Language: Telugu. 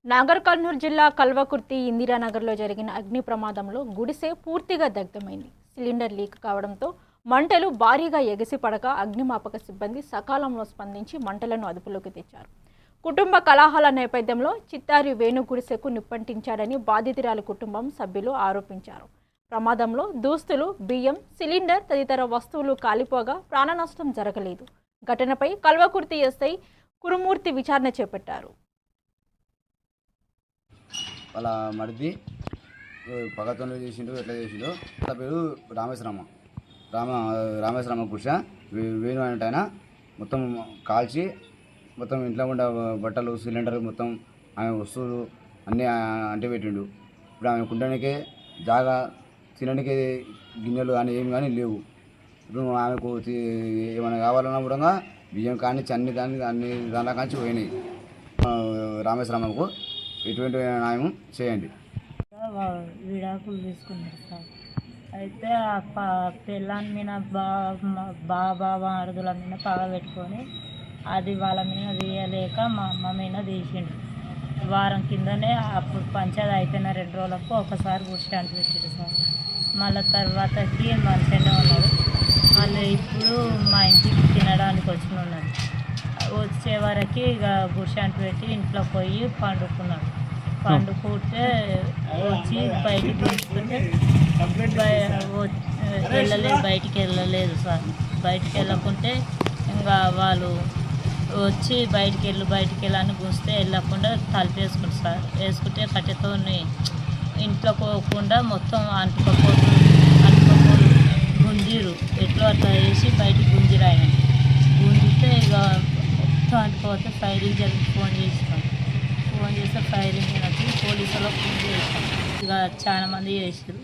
నాగర్ కర్నూలు జిల్లా కల్వకుర్తి ఇందిరానగర్లో జరిగిన అగ్ని ప్రమాదంలో గుడిసె పూర్తిగా దగ్ధమైంది. సిలిండర్ లీక్ కావడంతో మంటలు భారీగా ఎగిసిపడగా అగ్నిమాపక సిబ్బంది సకాలంలో స్పందించి మంటలను అదుపులోకి తెచ్చారు. కుటుంబ కలహాల నేపథ్యంలో చిత్తారి వేణు గుడిసెకు నిప్పంటించాడని బాధితురాలి కుటుంబం సభ్యులు ఆరోపించారు. ప్రమాదంలో దూస్తులు, బియ్యం, సిలిండర్ తదితర వస్తువులు కాలిపోగా ప్రాణనష్టం జరగలేదు. ఘటనపై కల్వకుర్తి ఎస్ఐ కురుమూర్తి విచారణ చేపట్టారు. వాళ్ళ మరిది పగతంలో చేసిండు, ఎట్లా చేసిండు. వాళ్ళ పేరు రామేశ్వరమ్మ కుష వేణు అంటే ఆయన మొత్తం కాల్చి మొత్తం ఇంట్లో ఉండే బట్టలు, సిలిండర్, మొత్తం ఆమె వస్తువులు అన్నీ అంటిపెట్టిండు. ఇప్పుడు ఆమె కుండనికే జాగా, తినడానికి గిన్నెలు కానీ ఏమి కానీ లేవు. ఇప్పుడు ఆమెకు ఏమైనా కావాలన్నా కూడా బియ్యం కానీ అన్ని దానిలో కాంచి పోయినాయి. రామేశ్వరమ్మకు ఎటువంటి న్యాయం చేయండి. విడాకులు తీసుకున్నారు సార్. అయితే పిల్లని మీద బాబా అరుదుల మీద పగ పెట్టుకొని అది వాళ్ళ మీద తీయలేక మా అమ్మ మీద తీసిండు. వారం కిందనే అప్పుడు పంచాయతీ అయిపోయిన 2 రోజులకు ఒకసారి గుడిశాంతి పెట్టారు సార్. మళ్ళీ తర్వాతకి మంచిగానే ఉన్నారు. వాళ్ళు ఇప్పుడు మా ఇంటికి తినడానికి ఉన్నారు. వచ్చే వరకు ఇక గుడిశాంతి పెట్టి ఇంట్లో పోయి పండుకున్నాడు. పండుకుంటే వచ్చి బయటికి తీసుకుంటే బయటికి వెళ్ళలేదు సార్. బయటికి వెళ్ళకుంటే ఇంకా వాళ్ళు వచ్చి బయటికి వెళ్ళని గుంస్తే వెళ్ళకుండా తలుపు వేసుకుంటారు సార్. వేసుకుంటే కట్టెతో ఇంట్లో పోకుండా మొత్తం అంటుకపోతు గుంజీరు ఎట్లా అట్లా వేసి బయటికి గుంజిరు. ఆయన గుంజితే ఇక మొత్తం అంటుకోతే ఫైరింగ్ జరిగి ఫోన్ చేస్తే ఫైరింగ్ వచ్చి పోలీసులకు ఫోన్ చేస్తాం. ఇక చాలా మంది చేసారు.